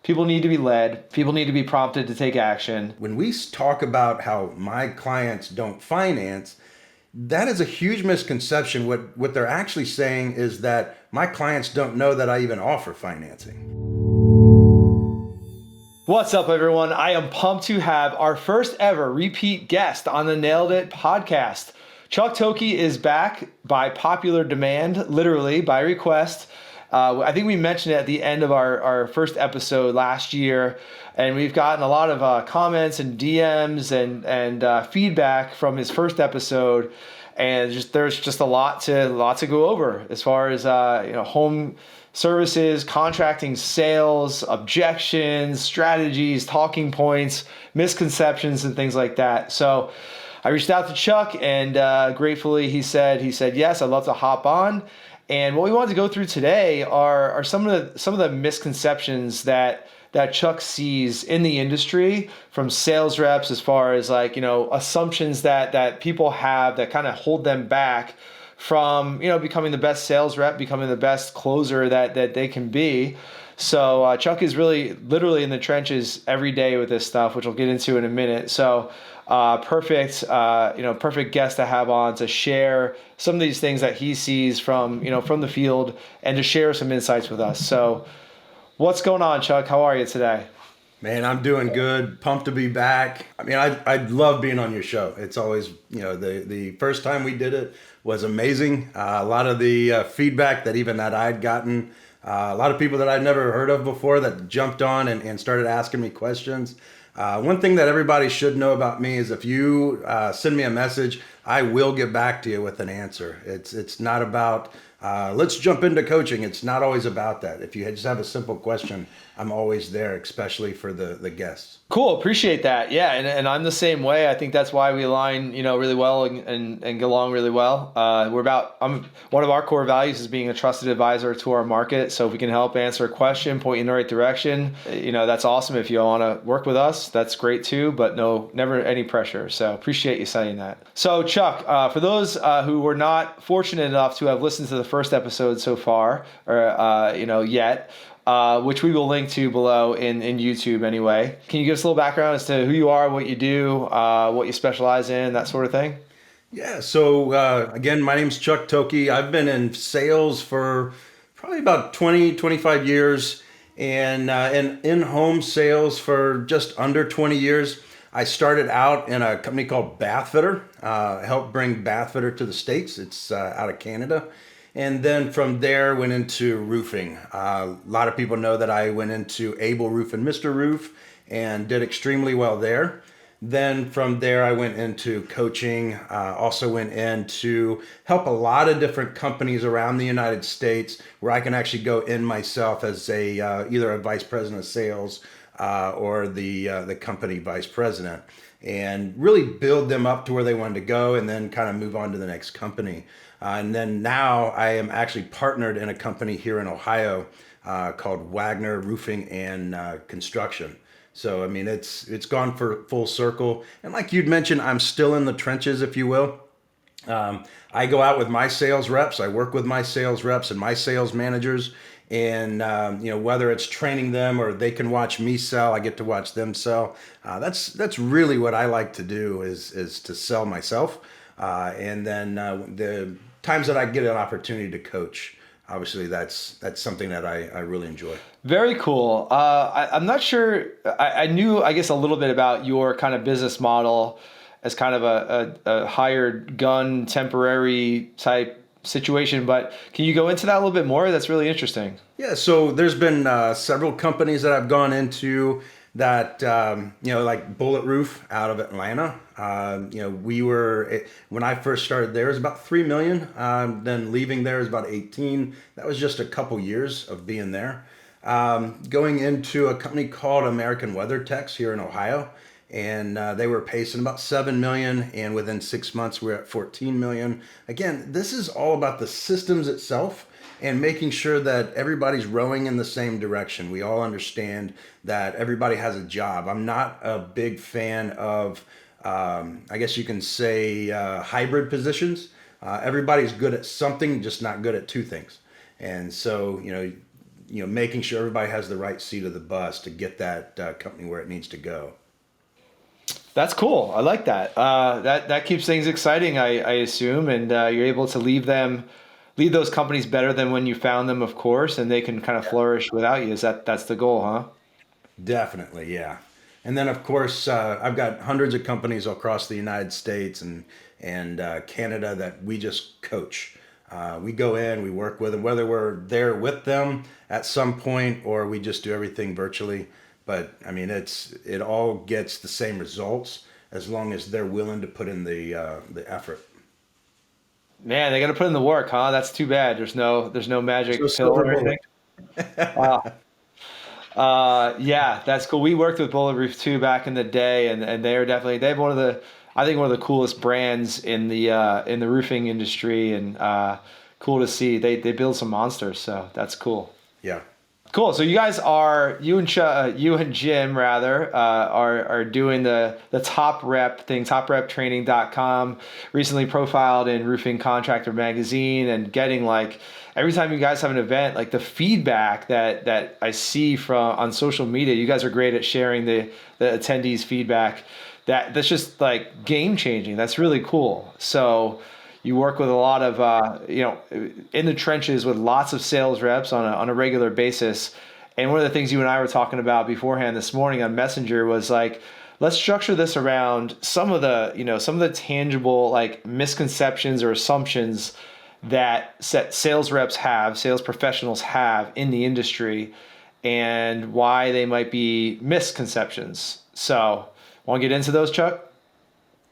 People need to be led. People need to be prompted to take action. When we talk about how my clients don't finance, that is a huge misconception. What they're actually saying is that my clients don't know that I even offer financing. What's up, everyone? I am pumped to have our first ever repeat guest on the Nailed It podcast. Chuck Thokey is back by popular demand, literally by request. I think we mentioned it at the end of our first episode last year, and we've gotten a lot of comments and DMs and feedback from his first episode. And there's just a lot to go over as far as home services, contracting, sales, objections, strategies, talking points, misconceptions, and things like that. So I reached out to Chuck, and gratefully he said yes, I'd love to hop on. And what we wanted to go through today are some of the misconceptions that Chuck sees in the industry from sales reps, as far as assumptions that people have that kind of hold them back from becoming the best sales rep, becoming the best closer that they can be. So Chuck is really literally in the trenches every day with this stuff, which we'll get into in a minute. So perfect guest to have on to share some of these things that he sees from the field and to share some insights with us. So what's going on, Chuck? How are you today? Man, I'm doing good. Pumped to be back. I mean, I love being on your show. It's always, the first time we did it was amazing. A lot of the feedback that I'd gotten, a lot of people that I'd never heard of before that jumped on and started asking me questions. One thing that everybody should know about me is if you send me a message, I will get back to you with an answer. It's not about let's jump into coaching. It's not always about that. If you just have a simple question, I'm always there, especially for the guests. Cool. Appreciate that. Yeah. And I'm the same way. I think that's why we align, really well and get along really well. One of our core values is being a trusted advisor to our market. So if we can help answer a question, point you in the right direction, that's awesome. If you want to work with us, that's great too, but no, never any pressure. So appreciate you saying that. So Chuck, for those who were not fortunate enough to have listened to the first episode so far, or, yet, which we will link to below in YouTube anyway. Can you give us a little background as to who you are, what you do, what you specialize in, that sort of thing? Yeah, so again, my name's Chuck Thokey. I've been in sales for probably about 25 years, and in-home sales for just under 20 years. I started out in a company called Bathfitter, helped bring Bathfitter to the States. It's out of Canada. And then from there went into roofing. A lot of people know that I went into Able Roof and Mr. Roof and did extremely well there. Then from there I went into coaching, also went in to help a lot of different companies around the United States where I can actually go in myself as either a vice president of sales or the company vice president, and really build them up to where they wanted to go and then kind of move on to the next company. And then now I am actually partnered in a company here in Ohio called Wagner Roofing and Construction. So, I mean, it's gone for full circle. And like you'd mentioned, I'm still in the trenches, if you will. I go out with my sales reps. I work with my sales reps and my sales managers. And, whether it's training them or they can watch me sell, I get to watch them sell. That's really what I like to do is to sell myself. And then the times that I get an opportunity to coach, obviously that's something that I really enjoy. Very cool. I'm not sure. I knew, I guess, a little bit about your kind of business model as kind of a hired gun temporary type situation, but can you go into that a little bit more? That's really interesting. Yeah, so there's been several companies that I've gone into that, like Bullet Roof out of Atlanta. When I first started there, it was about 3 million. Then leaving there is about 18. That was just a couple years of being there. Going into a company called American Weather Techs here in Ohio. And they were pacing about 7 million, and within 6 months we're at 14 million. Again, this is all about the systems itself and making sure that everybody's rowing in the same direction. We all understand that everybody has a job. I'm not a big fan of, I guess you can say, hybrid positions. Everybody's good at something, just not good at two things. And so, making sure everybody has the right seat of the bus to get that company where it needs to go. That's cool. I like that. That keeps things exciting, I assume, and you're able to leave those companies better than when you found them, of course, and they can kind of flourish without you. That's the goal, huh? Definitely, yeah. And then, of course, I've got hundreds of companies across the United States and Canada that we just coach. We go in, we work with them, whether we're there with them at some point or we just do everything virtually. But I mean, it all gets the same results as long as they're willing to put in the effort. Man, they got to put in the work, huh? That's too bad. There's no So magic pill silver or bullet. anything. Wow. Yeah, that's cool. We worked with Bullet Roof too back in the day, and they have one of the I think one of the coolest brands in the roofing industry, and cool to see they build some monsters. So that's cool. Yeah. Cool. So you and Jim rather are doing the top rep thing, topreptraining.com. Recently profiled in Roofing Contractor magazine, and getting like every time you guys have an event, like the feedback that I see from on social media, you guys are great at sharing the attendees' feedback. That's just like game changing. That's really cool. So you work with a lot of in the trenches with lots of sales reps on a regular basis. And one of the things you and I were talking about beforehand this morning on Messenger was like, let's structure this around some of the tangible like misconceptions or assumptions that sales professionals have in the industry, and why they might be misconceptions. So, want to get into those, Chuck?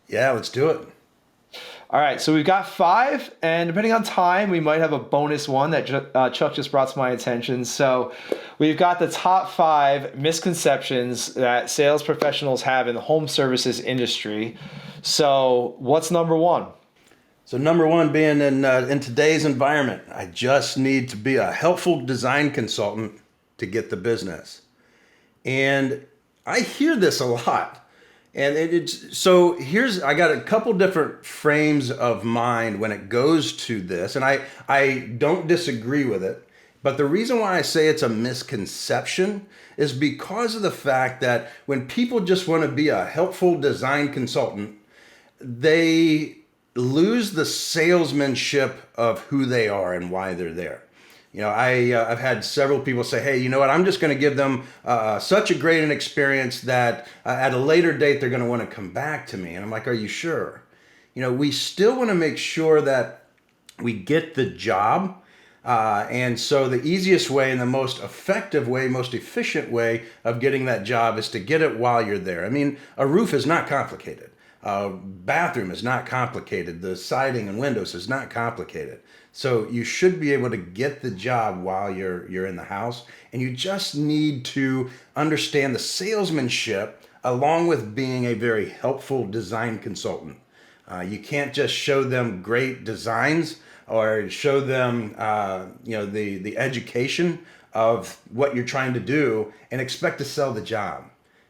Yeah, let's do it. All right, so we've got five, and depending on time, we might have a bonus one that Chuck just brought to my attention. So we've got the top five misconceptions that sales professionals have in the home services industry. So what's number one? So number one, being in today's environment, I just need to be a helpful design consultant to get the business. And I hear this a lot. And so here's I got a couple different frames of mind when it goes to this, and I don't disagree with it. But the reason why I say it's a misconception is because of the fact that when people just want to be a helpful design consultant, they lose the salesmanship of who they are and why they're there. I've had several people say, "Hey, you know what? I'm just going to give them such a great an experience that at a later date they're going to want to come back to me." And I'm like, "Are you sure?" We still want to make sure that we get the job. And so the easiest way and the most effective way, most efficient way of getting that job is to get it while you're there. I mean, a roof is not complicated. A bathroom is not complicated. The siding and windows is not complicated. So you should be able to get the job while you're in the house, and you just need to understand the salesmanship along with being a very helpful design consultant. You can't just show them great designs or show them the education of what you're trying to do and expect to sell the job.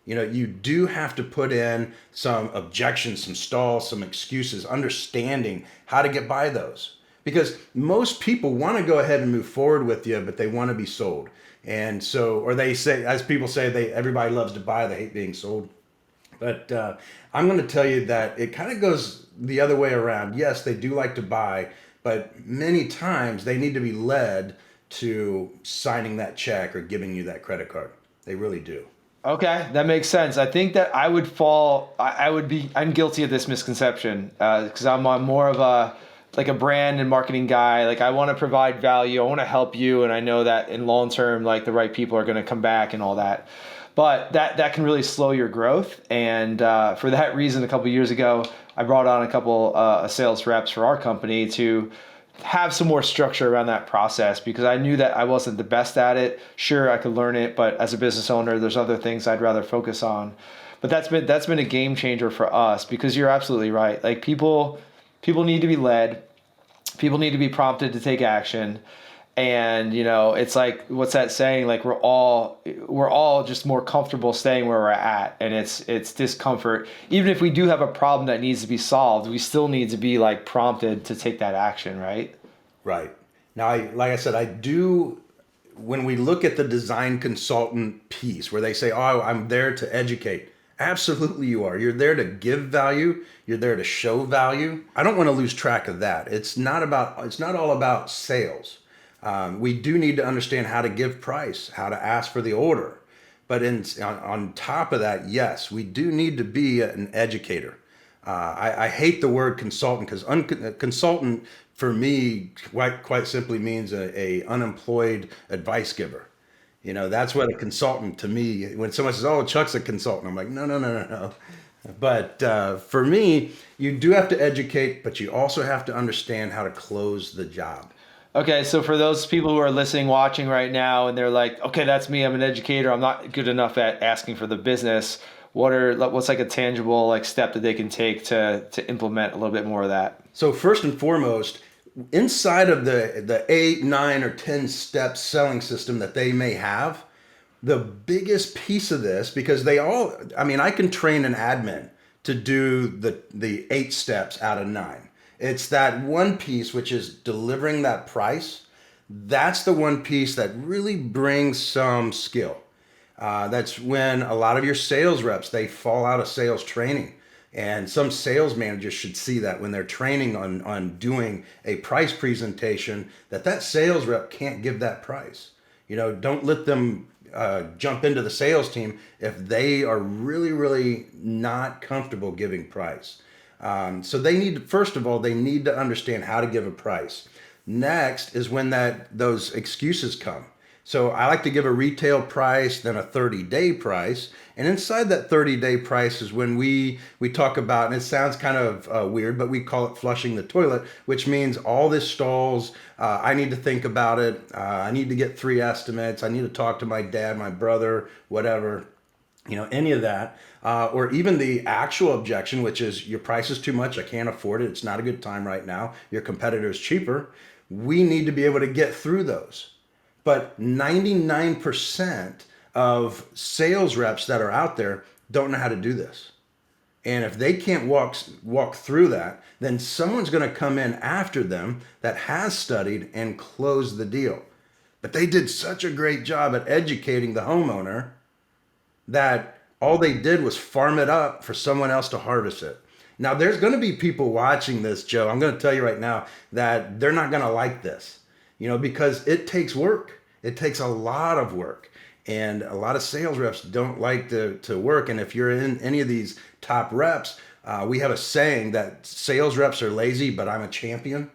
You do have to put in some objections, some stalls, some excuses, understanding how to get by those. Because most people want to go ahead and move forward with you, but they want to be sold. And so, or they say, as people say, everybody loves to buy, they hate being sold. But I'm going to tell you that it kind of goes the other way around. Yes, they do like to buy, but many times they need to be led to signing that check or giving you that credit card. They really do. Okay, that makes sense. I think that I'm guilty of this misconception because I'm more of a brand and marketing guy. Like I want to provide value, I want to help you, and I know that in long term, like the right people are going to come back and all that. But that can really slow your growth. And for that reason, a couple of years ago, I brought on a couple sales reps for our company to have some more structure around that process, because I knew that I wasn't the best at it. Sure, I could learn it, but as a business owner, there's other things I'd rather focus on. But that's been a game changer for us, because you're absolutely right. Like people need to be led. People need to be prompted to take action. And it's like, what's that saying? Like we're all just more comfortable staying where we're at, and it's discomfort. Even if we do have a problem that needs to be solved, we still need to be like prompted to take that action, right? Right. Now, like I said, I do when we look at the design consultant piece where they say, oh, I'm there to educate. Absolutely, you are. You're there to give value. You're there to show value. I don't want to lose track of that. It's not all about sales. We do need to understand how to give price, how to ask for the order. But on top of that, yes, we do need to be an educator. I hate the word consultant because consultant for me quite simply means a unemployed advice giver. That's what a consultant to me, when someone says, oh, Chuck's a consultant, I'm like, no, no, no, no, no. But for me, you do have to educate, but you also have to understand how to close the job. Okay, so for those people who are listening, watching right now, and they're like, okay, that's me. I'm an educator. I'm not good enough at asking for the business. What's like a tangible like step that they can take to implement a little bit more of that? So first and foremost, inside of the 8, 9, or 10 step selling system that they may have, the biggest piece of this, because I can train an admin to do the 8 steps out of 9. It's that one piece, which is delivering that price. That's the one piece that really brings some skill. That's when a lot of your sales reps, they fall out of sales training. And some sales managers should see that when they're training on doing a price presentation, that sales rep can't give that price. Don't let them jump into the sales team if they are really, really not comfortable giving price. So first of all, they need to understand how to give a price. Next is when those excuses come. So I like to give a retail price, then a 30-day price. And inside that 30-day price is when we talk about, and it sounds kind of weird, but we call it flushing the toilet, which means all this stalls, I need to think about it. I need to get 3 estimates. I need to talk to my dad, my brother, whatever, any of that. Or even the actual objection, which is your price is too much. I can't afford it. It's not a good time right now. Your competitor is cheaper. We need to be able to get through those. But 99% of sales reps that are out there don't know how to do this. And if they can't walk through that, then someone's going to come in after them that has studied and close the deal. But they did such a great job at educating the homeowner that all they did was farm it up for someone else to harvest it. Now, there's going to be people watching this, Joe. I'm going to tell you right now that they're not going to like this, because it takes work. It takes a lot of work. And a lot of sales reps don't like to work. And if you're in any of these top reps, we have a saying that sales reps are lazy, but I'm a champion.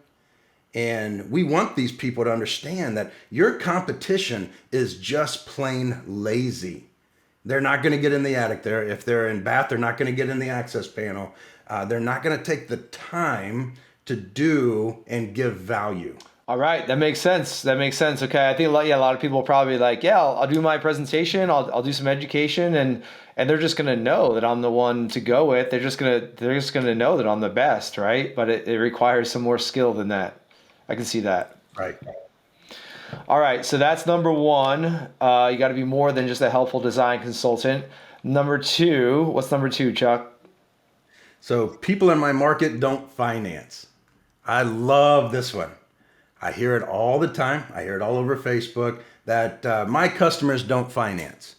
And we want these people to understand that your competition is just plain lazy. They're not going to get in the attic there. If they're in Bath, they're not going to get in the access panel. They're not going to take the time to do and give value. All right, that makes sense. That makes sense. Okay, I think a lot of people will probably like, yeah, I'll do my presentation. I'll do some education, and they're just gonna know that I'm the one to go with. They're just gonna know that I'm the best, right? But it requires some more skill than that. I can see that. Right. All right, so that's number one. You got to be more than just a helpful design consultant. Number two, what's number two, Chuck? So people in my market don't finance. I love this one. I hear it all the time. I hear it all over Facebook that my customers don't finance.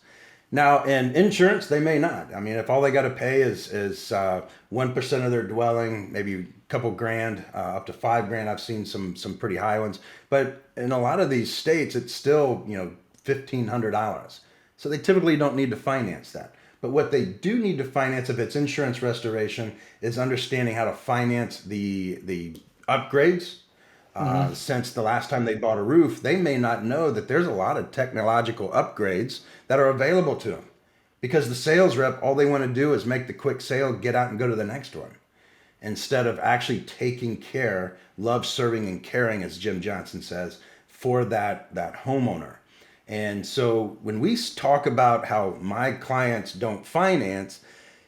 Now, in insurance, they may not. I mean, if all they got to pay is 1% of their dwelling, maybe a couple grand, up to $5,000. I've seen some pretty high ones. But in a lot of these states, it's still $1,500. So they typically don't need to finance that. But what they do need to finance if it's insurance restoration is understanding how to finance the upgrades. Since the last time they bought a roof, they may not know that there's a lot of technological upgrades that are available to them because the sales rep, all they want to do is make the quick sale, get out and go to the next one instead of actually taking care, love, serving, and caring, as Jim Johnson says, for that homeowner. And so when we talk about how my clients don't finance,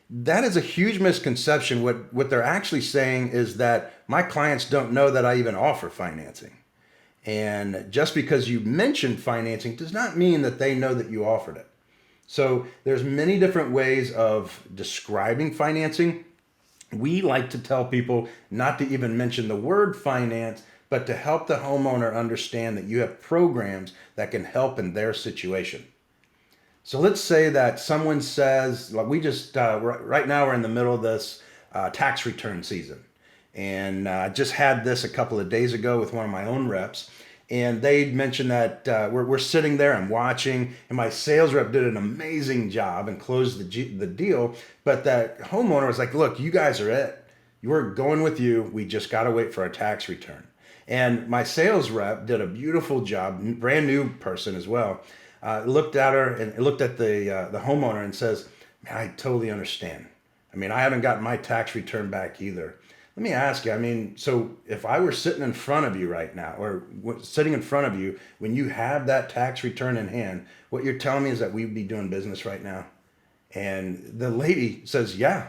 that is a huge misconception. What they're actually saying is that my clients don't know that I even offer financing. And just because you mentioned financing does not mean that they know that you offered it. So there's many different ways of describing financing. We like to tell people not to even mention the word finance, but to help the homeowner understand that you have programs that can help in their situation. So let's say that someone says, like we just, right now we're in the middle of this tax return season. And I just had this a couple of days ago with one of my own reps. And they mentioned that we're sitting there and watching, and my sales rep did an amazing job and closed the deal. But that homeowner was like, look, you guys are it. We're going with you. We just got to wait for our tax return. And my sales rep did a beautiful job, brand new person as well. Looked at her and looked at the homeowner and says, "Man, I totally understand. I mean, I haven't gotten my tax return back either. Let me ask you. I mean, so if I were sitting in front of you right now, or sitting in front of you when you have that tax return in hand, what you're telling me is that we'd be doing business right now?" And the lady says, "Yeah,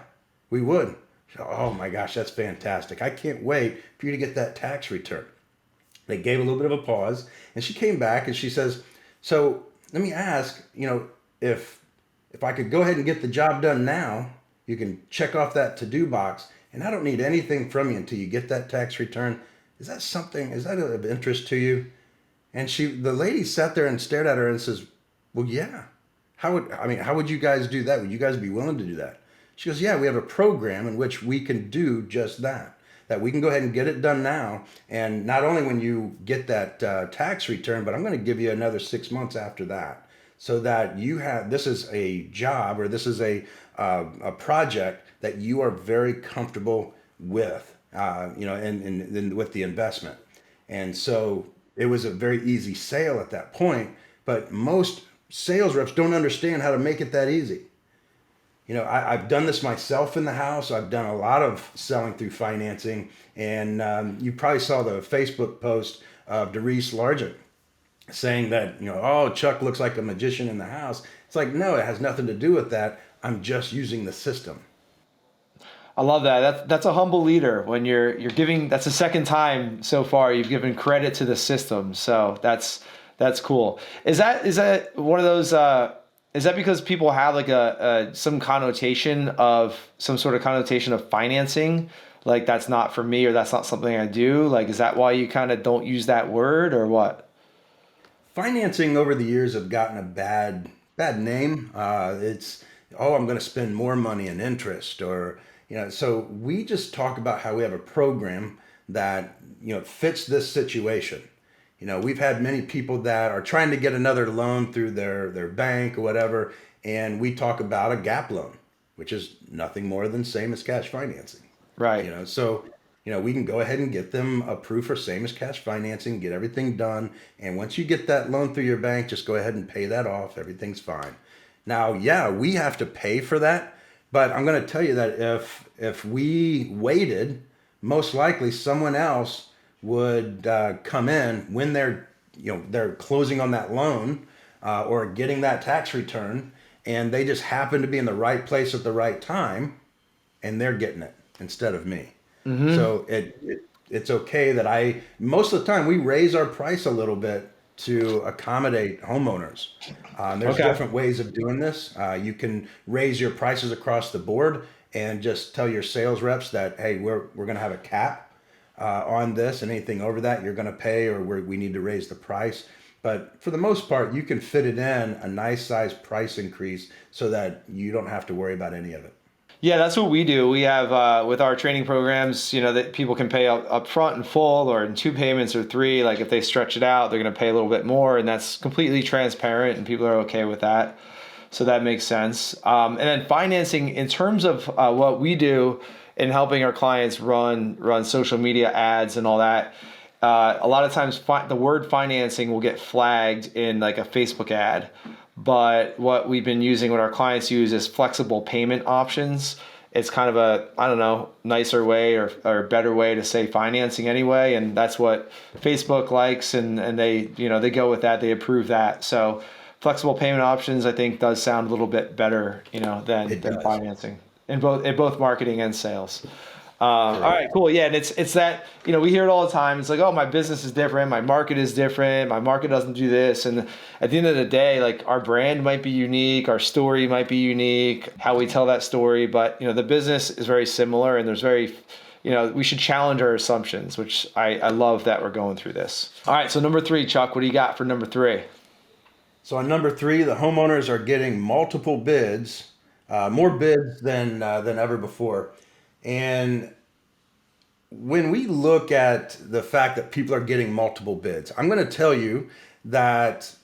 we would." Oh my gosh, that's fantastic. I can't wait for you to get that tax return. They gave a little bit of a pause, and she came back and she says, "So let me ask, if I could go ahead and get the job done now, you can check off that to-do box, and I don't need anything from you until you get that tax return. Is that of interest to you?" And the lady sat there and stared at her and says, "Well, yeah. How would you guys do that? Would you guys be willing to do that?" She goes, "Yeah, we have a program in which we can do just that. That we can go ahead and get it done now. And not only when you get that tax return, but I'm going to give you another 6 months after that, so that this is a job, or this is a project that you are very comfortable with, and with the investment." And so it was a very easy sale at that point. But most sales reps don't understand how to make it that easy. I've done this myself in the house. I've done a lot of selling through financing, and you probably saw the Facebook post of Doris Largent saying that, "Oh, Chuck looks like a magician in the house." It's like, no, it has nothing to do with that. I'm just using the system. I love that. That's a humble leader when you're giving. That's the second time so far you've given credit to the system. So that's cool. Is that one of those? Is that because people have like some connotation of some sort of connotation of financing? Like that's not for me, or that's not something I do. Like, is that why you kind of don't use that word, or what? Financing over the years have gotten a bad name. It's, oh, I'm going to spend more money in interest, or so we just talk about how we have a program that fits this situation. We've had many people that are trying to get another loan through their bank or whatever, and we talk about a gap loan, which is nothing more than same as cash financing. Right. So we can go ahead and get them approved for same as cash financing, get everything done, and once you get that loan through your bank, just go ahead and pay that off. Everything's fine. Now, yeah, we have to pay for that, but I'm going to tell you that if we waited, most likely someone else would come in when they're closing on that loan, or getting that tax return, and they just happen to be in the right place at the right time, and they're getting it instead of me. So it's okay that most of the time we raise our price a little bit to accommodate homeowners. There's Okay. different ways of doing this. You can raise your prices across the board and just tell your sales reps that, hey, we're going to have a cap on this, and anything over that you're going to pay, or we need to raise the price. But for the most part, you can fit it in a nice size price increase so that you don't have to worry about any of it. Yeah, that's what we do. We have with our training programs, that people can pay up front in full, or in two payments, or three. Like if they stretch it out, they're going to pay a little bit more, and that's completely transparent, and people are okay with that. So that makes sense. And then financing, in terms of what we do in helping our clients run social media ads and all that. A lot of times, the word financing will get flagged in like a Facebook ad. But what we've been using, what our clients use, is flexible payment options. It's kind of a, I don't know, nicer way, or better way to say financing anyway. And that's what Facebook likes, and they go with that, they approve that. So flexible payment options, I think, does sound a little bit better, It than does. financing in both marketing and sales. All right, Correct. cool. Yeah, and it's that, we hear it all the time. It's like, oh, my business is different, my market is different, my market doesn't do this. And at the end of the day, like, our brand might be unique, our story might be unique, how we tell that story, but the business is very similar, and there's very we should challenge our assumptions, which I love that we're going through this. All right, so number 3, Chuck, what do you got for number 3? So on number 3, the homeowners are getting multiple bids, more bids than ever before. And when we look at the fact that people are getting multiple bids, I'm going to tell you that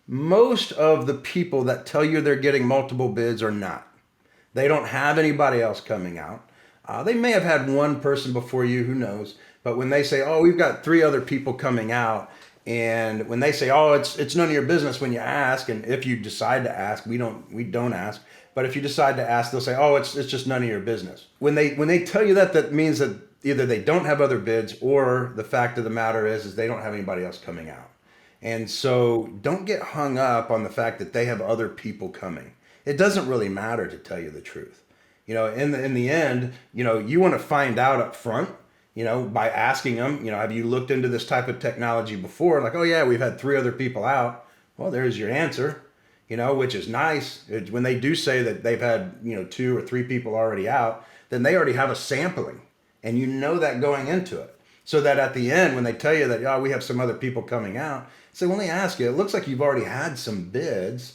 most of the people that tell you they're getting multiple bids are not. They don't have anybody else coming out. They may have had one person before you, who knows? But when they say, "Oh, we've got 3 other people coming out," and when they say, "Oh, it's none of your business," when you ask, and if you decide to ask, we don't ask. But if you decide to ask, they'll say, "Oh, it's just none of your business." When they tell you that, that means that either they don't have other bids, or the fact of the matter is they don't have anybody else coming out. And so don't get hung up on the fact that they have other people coming. It doesn't really matter, to tell you the truth. In the end, you want to find out up front, by asking them, have you looked into this type of technology before? Like, "Oh yeah, we've had 3 other people out." Well, there's your answer, which is nice. When they do say that they've had, 2 or 3 people already out, then they already have a sampling, and that going into it. So that at the end, when they tell you that, "Oh, we have some other people coming out," say, "Well, let me ask you, it looks like you've already had some bids.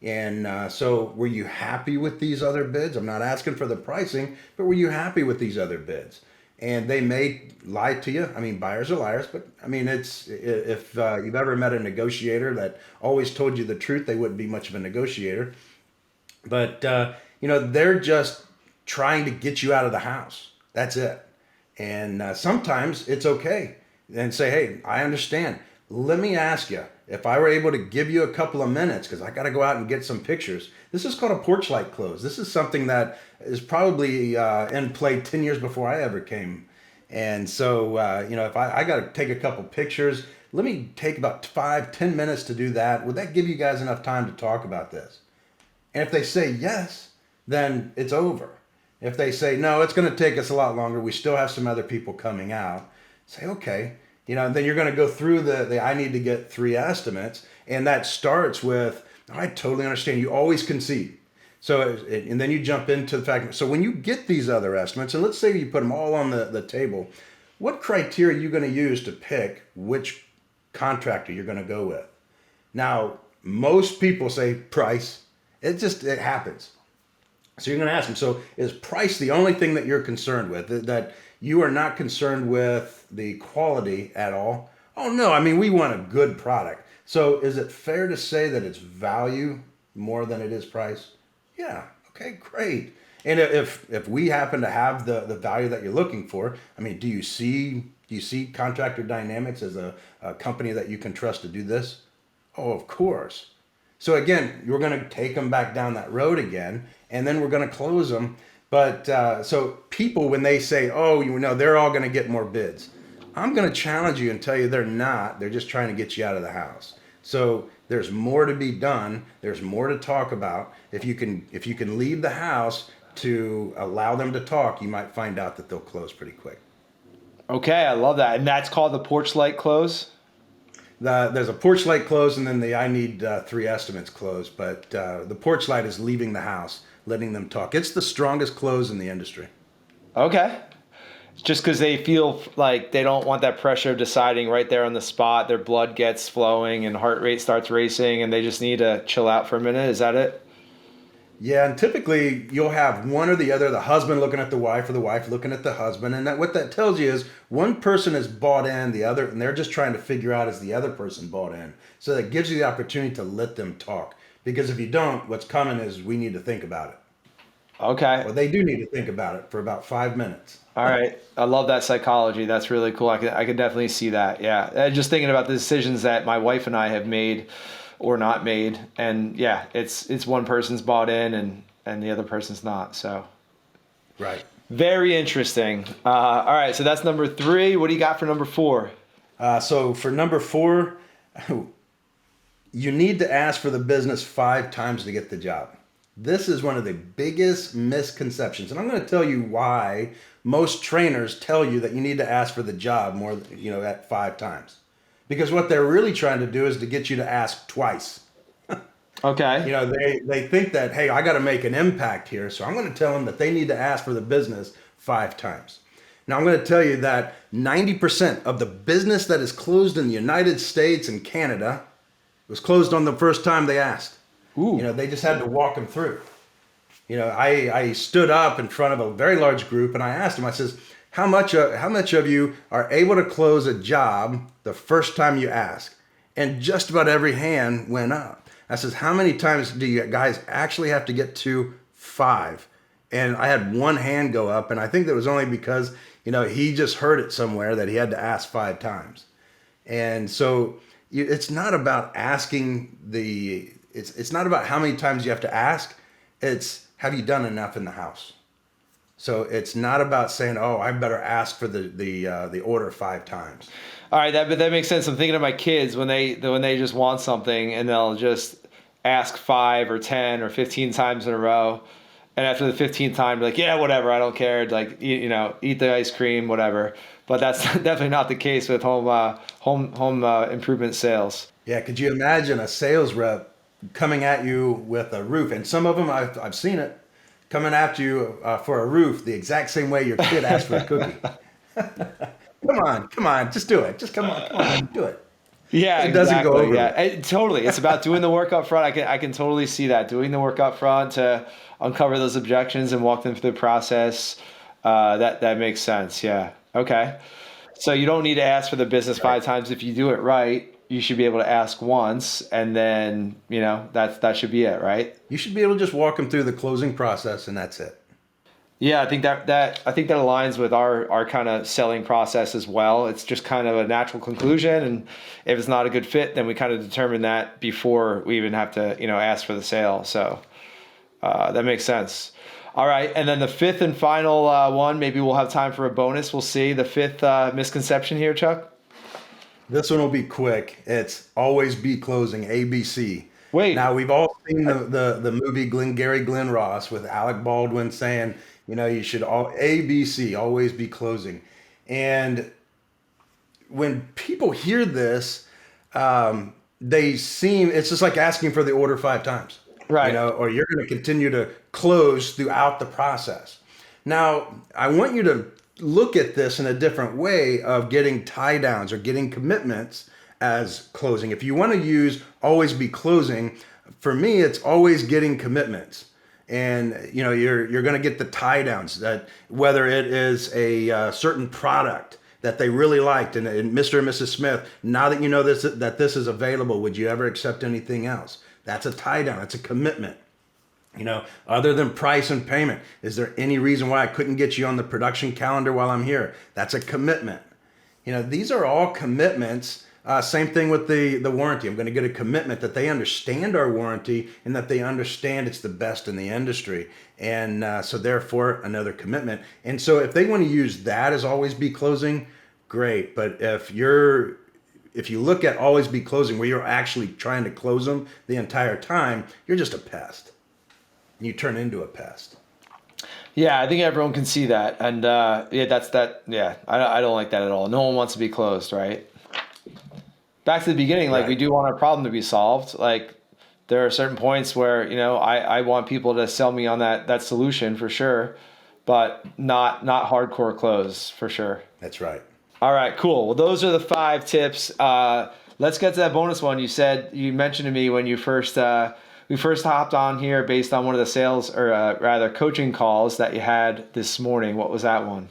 And so were you happy with these other bids? I'm not asking for the pricing, but were you happy with these other bids?" And they may lie to you. I mean, buyers are liars, but I mean, if you've ever met a negotiator that always told you the truth, they wouldn't be much of a negotiator. But, they're just trying to get you out of the house. That's it. And sometimes it's okay. And say, "Hey, I understand. Let me ask you, if I were able to give you a couple of minutes, because I got to go out and get some pictures." This is called a porch light close. This is something that is probably in play 10 years before I ever came. And so, if I got to take a couple pictures, let me take about 5-10 minutes to do that. Would that give you guys enough time to talk about this? And if they say yes, then it's over. If they say, "No, it's going to take us a lot longer, we still have some other people coming out," say, "Okay." Then you're going to go through the "I need to get 3 estimates." And that starts with, "I totally understand. You always concede." So, and then you jump into the fact, so when you get these other estimates, and let's say you put them all on the table, what criteria are you going to use to pick which contractor you're going to go with? Now, most people say price. It happens. So you're going to ask them, so is price the only thing that you're concerned with? That you are not concerned with the quality at all? "Oh no, I mean, we want a good product." So is it fair to say that it's value more than it is price? Yeah. Okay, great. And if we happen to have the value that you're looking for, I mean, do you see Contractor Dynamics as a company that you can trust to do this? Oh, of course. So again, you're going to take them back down that road again, and then we're going to close them. But so people, when they say, "Oh, they're all going to get more bids," I'm going to challenge you and tell you they're not. They're just trying to get you out of the house. So there's more to be done. There's more to talk about. If you can leave the house to allow them to talk, you might find out that they'll close pretty quick. Okay, I love that. And that's called the porch light close? There's a porch light close, and then the "I need 3 estimates" close. But the porch light is leaving the house, letting them talk. It's the strongest close in the industry. Okay. Just because they feel like they don't want that pressure of deciding right there on the spot. Their blood gets flowing and heart rate starts racing, and they just need to chill out for a minute. Is that it? Yeah, and typically you'll have one or the other, the husband looking at the wife or the wife looking at the husband. And what that tells you is one person is bought in, the other, and they're just trying to figure out, is the other person bought in? So that gives you the opportunity to let them talk. Because if you don't, what's coming is, we need to think about it. Okay. Well, they do need to think about it for about 5 minutes. All right. I love that psychology. That's really cool. I could definitely see that. Yeah. Just thinking about the decisions that my wife and I have made or not made. And yeah, it's one person's bought in and the other person's not. So Right. very interesting. All right. So that's number 3. What do you got for number 4? So for number 4, you need to ask for the business 5 times to get the job. This is one of the biggest misconceptions. And I'm going to tell you why most trainers tell you that you need to ask for the job more, at 5 times. Because what they're really trying to do is to get you to ask twice. Okay. They think that, hey, I got to make an impact here. So I'm going to tell them that they need to ask for the business 5 times. Now, I'm going to tell you that 90% of the business that is closed in the United States and Canada was closed on the first time they asked. Ooh. They just had to walk them through. I stood up in front of a very large group and I asked them, I says, how much of you are able to close a job the first time you ask? And just about every hand went up. I says, how many times do you guys actually have to get to 5? And I had one hand go up, and I think that was only because, he just heard it somewhere that he had to ask 5 times. And so it's not about asking it's not about how many times you have to ask. It's, have you done enough in the house? So it's not about saying, oh, I better ask for the order 5 times. All right, that makes sense. I'm thinking of my kids when they just want something and they'll just ask 5 or 10 or 15 times in a row, and after the 15th time, they're like, yeah, whatever, I don't care. Like, eat the ice cream, whatever. But that's definitely not the case with home improvement sales. Yeah, could you imagine a sales rep coming at you with a roof? And some of them, I've seen it, coming after you for a roof the exact same way your kid asked for a cookie. Come on, just do it. Just come on, do it. Yeah, It doesn't go exactly. over. Yeah, totally. It's about doing the work up front. I can totally see that, doing the work up front to uncover those objections and walk them through the process. That makes sense. Yeah. Okay. So you don't need to ask for the business 5 times. If you do it right, you should be able to ask once, and then that should be it, right? You should be able to just walk them through the closing process, and that's it. Yeah, I think that aligns with our kind of selling process as well. It's just kind of a natural conclusion, and if it's not a good fit, then we kind of determine that before we even have to ask for the sale. So that makes sense. All right, and then the 5th and final one. Maybe we'll have time for a bonus. We'll see. The 5th misconception here, Chuck. This one will be quick. It's always be closing, ABC. Wait. Now, we've all seen the movie Glenn Ross with Alec Baldwin saying, you should ABC, always be closing. And when people hear this, it's just like asking for the order 5 times. Right. Or you're going to continue to close throughout the process. Now, I want you to look at this in a different way of getting tie downs or getting commitments as closing. If you want to use always be closing, for me, it's always getting commitments. And you're going to get the tie downs, that whether it is a certain product that they really liked, and Mr. and Mrs. Smith, now that you know that this is available, would you ever accept anything else? That's a tie down. That's a commitment. Other than price and payment, is there any reason why I couldn't get you on the production calendar while I'm here? That's a commitment. These are all commitments. Same thing with the warranty. I'm going to get a commitment that they understand our warranty and that they understand it's the best in the industry. And so therefore, another commitment. And so if they want to use that as always be closing, great. But if you look at always be closing where you're actually trying to close them the entire time, you're just a pest. And you turn into a pest. Yeah, I think everyone can see that. And Yeah, I don't like that at all. No one wants to be closed, right? Back to the beginning, like, Right. we do want our problem to be solved. Like, there are certain points where, I want people to sell me on that solution for sure, but not hardcore close for sure. That's right. All right, cool. Well, those are the 5 tips. Let's get to that bonus one. You mentioned to me when we first hopped on here based on one of the sales, or rather coaching calls that you had this morning. What was that one?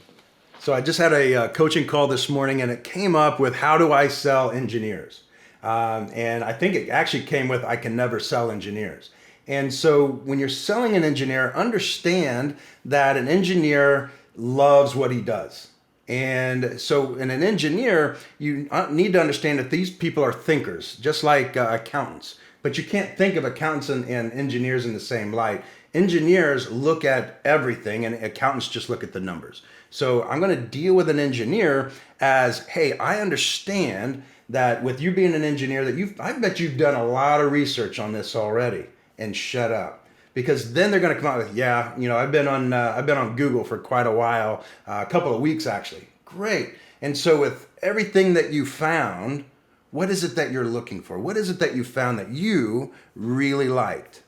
So I just had a coaching call this morning, and it came up with how do I sell engineers? And I think it actually came with I can never sell engineers. And so when you're selling an engineer, understand that an engineer loves what he does. And so in an engineer, you need to understand that these people are thinkers, just like accountants. But you can't think of accountants and engineers in the same light. Engineers look at everything, and accountants just look at the numbers. So I'm going to deal with an engineer as, hey, I understand that with you being an engineer, I bet you've done a lot of research on this already, and shut up. Because then they're going to come out with, yeah, I've been on Google for quite a while, a couple of weeks actually. Great. And so with everything that you found, what is it that you're looking for? What is it that you found that you really liked?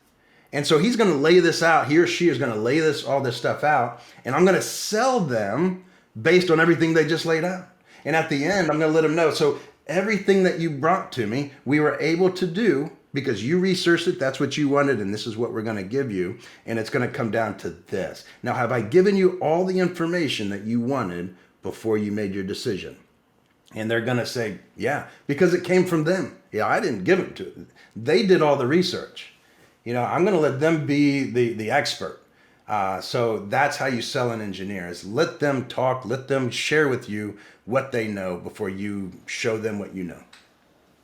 And so he's going to lay this out. He or she is going to lay all this stuff out, and I'm going to sell them based on everything they just laid out. And at the end, I'm going to let them know. So everything that you brought to me, we were able to do because you researched it. That's what you wanted. And this is what we're going to give you. And it's going to come down to this. Now, have I given you all the information that you wanted before you made your decision? And they're going to say, yeah, because it came from them. Yeah, I didn't give it to them. They did all the research. I'm going to let them be the expert. So that's how you sell an engineer, is let them talk, let them share with you what they know before you show them what you know.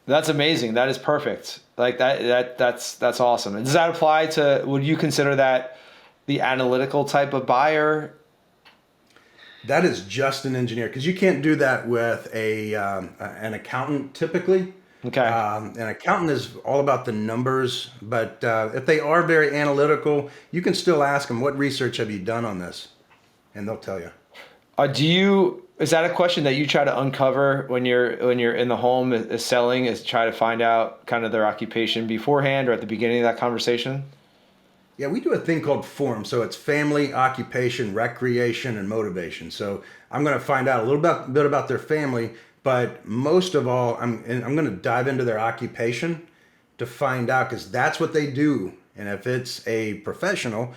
That's amazing. That is perfect. Like that's awesome. And does that apply to, would you consider that the analytical type of buyer? That is just an engineer, because you can't do that with an accountant typically. Okay. An accountant is all about the numbers, but if they are very analytical, you can still ask them, what research have you done on this? And they'll tell you. Is that a question that you try to uncover when you're in the home is selling, is try to find out kind of their occupation beforehand or at the beginning of that conversation? Yeah, we do a thing called FORM. So it's family, occupation, recreation, and motivation. So I'm going to find out a little bit about their family, but most of all, I'm going to dive into their occupation to find out, because that's what they do. And if it's a professional,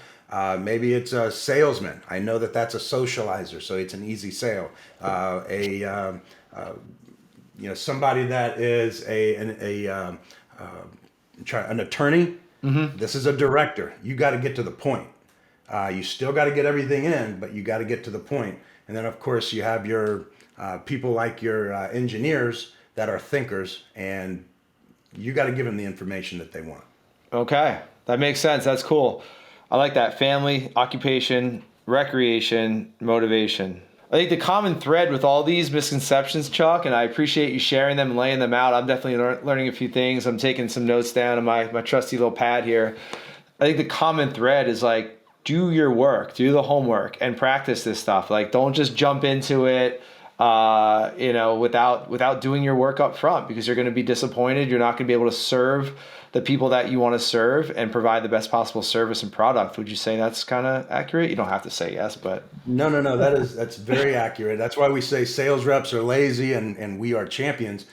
maybe it's a salesman. I know that that's a socializer, so it's an easy sale. Somebody that is an attorney. Mm-hmm. This is a director. You got to get to the point. You still got to get everything in, but you got to get to the point. And then, of course, you have your people like your engineers that are thinkers, and you got to give them the information that they want. Okay, that makes sense. That's cool. I like that. Family, occupation, recreation, motivation. I think the common thread with all these misconceptions, Chuck, and I appreciate you sharing them and laying them out. I'm definitely learning a few things. I'm taking some notes down on my trusty little pad here. I think the common thread is like, do your work, do the homework, and practice this stuff. Like, don't just jump into it, without doing your work up front, because you're going to be disappointed. You're not going to be able to serve the people that you want to serve and provide the best possible service and product. Would you say that's kind of accurate? You don't have to say yes, but no. That's very accurate. That's why we say sales reps are lazy and we are champions,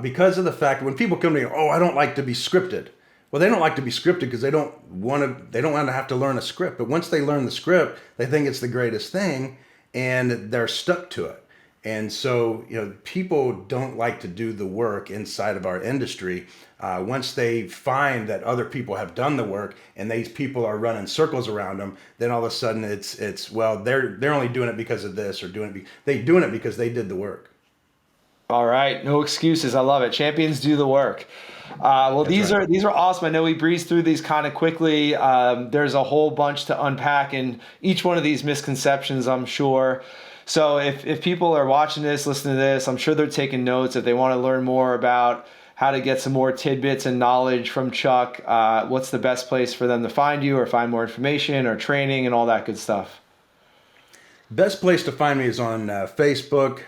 because of the fact when people come to me, I don't like to be scripted. Well, they don't like to be scripted because they don't want to have to learn a script. But once they learn the script, they think it's the greatest thing, and they're stuck to it. And so, people don't like to do the work inside of our industry. Once they find that other people have done the work and these people are running circles around them, then all of a sudden they're only doing it because of this, or doing it because they did the work. All right, no excuses. I love it. Champions do the work. These are awesome. I know we breezed through these kind of quickly. There's a whole bunch to unpack in each one of these misconceptions, I'm sure. So if people are watching this, listening to this, I'm sure they're taking notes. If they want to learn more about how to get some more tidbits and knowledge from Chuck, what's the best place for them to find you or find more information or training and all that good stuff? Best place to find me is on Facebook.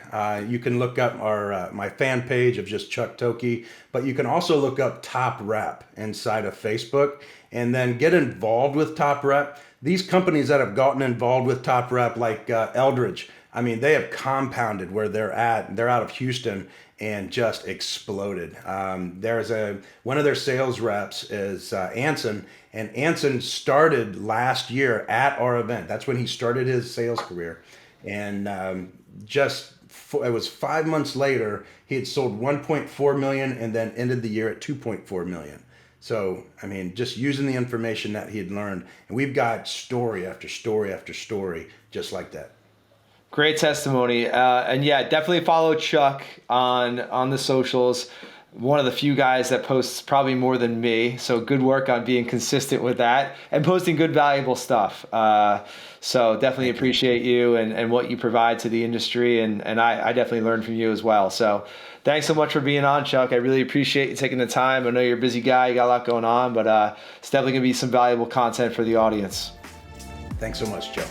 You can look up my fan page of just Chuck Thokey, but you can also look up Top Rep inside of Facebook and then get involved with Top Rep. These companies that have gotten involved with Top Rep, like Eldridge, they have compounded where they're at. They're out of Houston and just exploded. One of their sales reps is Anson, and Anson started last year at our event. That's when he started his sales career. And it was 5 months later, he had sold 1.4 million and then ended the year at 2.4 million. So, just using the information that he had learned. And we've got story after story after story just like that. Great testimony. And yeah, definitely follow Chuck on the socials. One of the few guys that posts probably more than me. So good work on being consistent with that and posting good, valuable stuff. So definitely appreciate you and what you provide to the industry. And I definitely learned from you as well. So thanks so much for being on, Chuck. I really appreciate you taking the time. I know you're a busy guy. You got a lot going on, but it's definitely going to be some valuable content for the audience. Thanks so much, Joe.